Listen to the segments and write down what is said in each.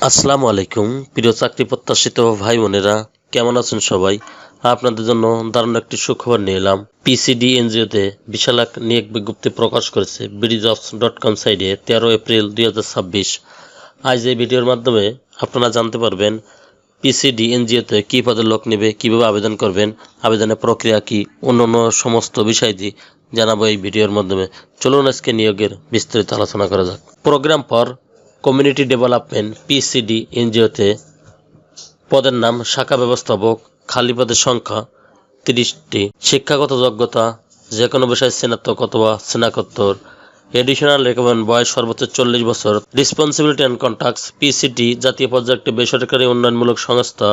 আসসালামু আলাইকুম প্রিয় চাকরি প্রত্যাশিত ভাই বোনেরা, কেমন আছেন সবাই? আপনাদের জন্য দারুণ একটি সুখবর নিয়ে এলাম। পিসিডি এনজিওতে বিশাল এক নিয়োগ বিজ্ঞপ্তি প্রকাশ করেছে BDjobs.com সাইটে 13 এপ্রিল 2026। আজ এই ভিডিওর মাধ্যমে আপনারা জানতে পারবেন পিসিডি এনজিওতে কী পদে লোক নেবে, কীভাবে আবেদন করবেন, আবেদনের প্রক্রিয়া কী, অন্যান্য সমস্ত বিষয়টি জানাবো এই ভিডিওর মাধ্যমে। চলুন আজকে নিয়োগের বিস্তারিত আলোচনা করা যাক। Program for community development PCD এনজিওতে পদের নাম শাখা ব্যবস্থাপক, খালি পদের সংখ্যা 30টি। শিক্ষাগত যোগ্যতা যে কোনো বিষয়ে স্নাতক অথবা স্নাতকোত্তর। এডিশনাল রেকমেন্ড বয়স সর্বোচ্চ 40 বছর। রেসপন্সিবিলিটি অ্যান্ড কন্ট্রাক্টস পিসিডি জাতীয় পর্যায়ে একটি বেসরকারি উন্নয়নমূলক সংস্থা।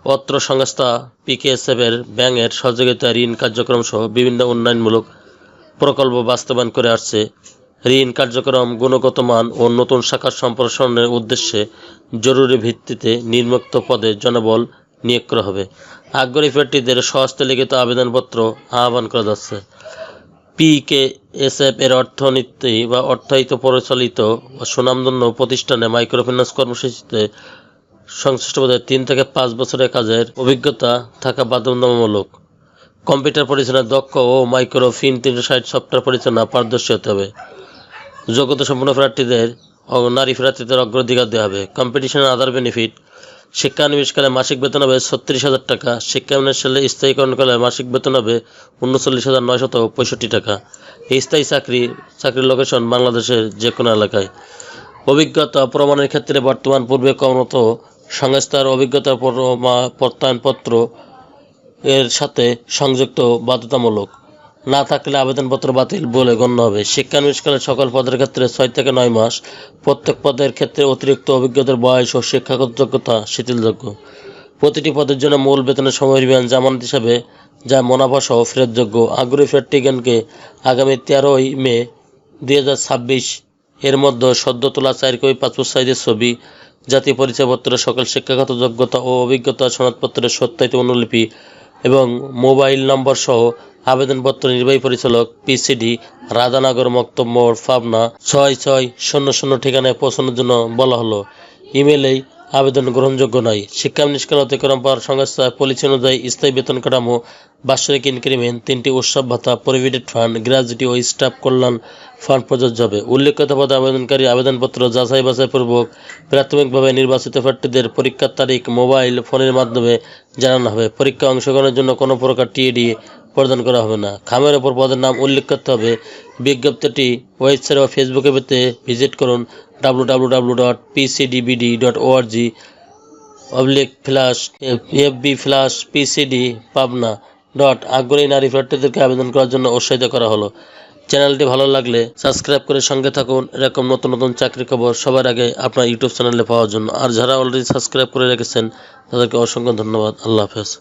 অত্র সংস্থা PKSF এর ব্যাংকের সহযোগিতায় ঋণ কার্যক্রম সহ বিভিন্ন উন্নয়নমূলক প্রকল্প বাস্তবায়ন করে আসছে। ঋণ কার্যক্রম গুণগত মান ও নতুন শাখার সম্প্রসারণের উদ্দেশ্যে জরুরি ভিত্তিতে নিম্নোক্ত পদে জনবল নিয়োগ করা হবে। আগ্রহী প্রার্থীদের স্বহস্তে লিখিত আবেদনপত্র আহ্বান করা যাচ্ছে। PKSF এর অর্থনীতি বা অর্থায়িত পরিচালিত সুনামধন্য প্রতিষ্ঠানে মাইক্রোফিন্যান্স কর্মসূচিতে সংশ্লিষ্ট পদে 3 থেকে 5 বছরের কাজের অভিজ্ঞতা থাকা বাধ্যতামূলক। কম্পিউটার পরিচালনায় দক্ষ ও মাইক্রোফিন 360 সফটওয়্যার পরিচালনা পারদর্শী হতে হবে। যোগ্যতা সম্পন্ন প্রার্থীদের নারী প্রার্থীদের অগ্রাধিকার দেওয়া হবে। কম্পিটিশন আদার বেনিফিট শিক্ষানবিশকালে মাসিক বেতন হবে 36,000 টাকা। শিক্ষানবিশকালে স্থায়ীকরণকালে মাসিক বেতন হবে 39,965 টাকা। এই স্থায়ী চাকরির লোকেশন বাংলাদেশের যে কোনো এলাকায়। অভিজ্ঞতা প্রমাণের ক্ষেত্রে বর্তমান পূর্বে কর্মরত সংস্থার অভিজ্ঞতার প্রত্যয়নপত্র এর সাথে সংযুক্ত বাধ্যতামূলক। না থাকলে আবেদনপত্র বাতিল বলে গণ্য হবে। শিক্ষানবিশকালে সকল পদের ক্ষেত্রে 6 থেকে 9 মাস। প্রত্যেক পদের ক্ষেত্রে অতিরিক্ত অভিজ্ঞতার বয়স ও শিক্ষাগত যোগ্যতা শিথিলযোগ্য। প্রতিটি পদের জন্য মূল বেতনের সমপরিমাণ জামানত হিসাবে যা মুনাফা সহ ফেরতযোগ্য। আগ্রহী প্রার্থীগণকে আগামী 13 মে 2026 এর মধ্যে সদ্য তোলা 4 কপি পাসপোর্ট সাইজের ছবি, জাতীয় পরিচয়পত্র, সকল শিক্ষাগত যোগ্যতা ও অভিজ্ঞতা সনদপত্রের সত্যায়িত অনুলিপি এবং মোবাইল নম্বর সহ আবেদনপত্র নির্বাহী পরিচালক পিসিডি, রাধানগর, মক্তব মোড়, পাবনা 6600 ঠিকানায় পৌঁছানোর জন্য বলা হলো। ইমেইলেই আবেদন গ্রহণযোগ্য নয়। শিক্ষানবিশকাল অতিক্রম পাওয়ার সংস্থা পলিসি অনুযায়ী স্থায়ী বেতন কাঠামো, বাৎসরিক ইনক্রিমেন্ট, 3টি উৎসব ভাতা, প্রভিডেন্ট ফান্ড, গ্র্যাজুইটি ও স্টাফ কল্যাণ ফান্ড প্রযোজ্য হবে। উল্লেখিত পদে আবেদনকারী আবেদনপত্র যাচাই বাছাইপূর্বক প্রাথমিকভাবে নির্বাচিত প্রার্থীদের পরীক্ষার তারিখ মোবাইল ফোনের মাধ্যমে জানানো হবে। পরীক্ষায় অংশগ্রহণের জন্য কোনো প্রকার টিএডি প্রদান করা হবে না। খামের ওপর পদের নাম উল্লেখ করতে হবে। বিজ্ঞপ্তিটি ওয়েবসাইট বা ফেসবুকে পেতে ভিজিট করুন www.pcdbd.org/FB/PCD পাবনা. আগ্রহী নারী প্রার্থীদেরকে আবেদন করার জন্য উৎসাহিত করা হলো। চ্যানেলটি ভালো লাগলে সাবস্ক্রাইব করে সঙ্গে থাকুন এরকম নতুন নতুন চাকরি খবর সবার আগে আপনার ইউটিউব চ্যানেলে পাওয়ার জন্য। আর যারা অলরেডি সাবস্ক্রাইব করে রেখেছেন তাদেরকে অসংখ্য ধন্যবাদ। আল্লাহ হাফেজ।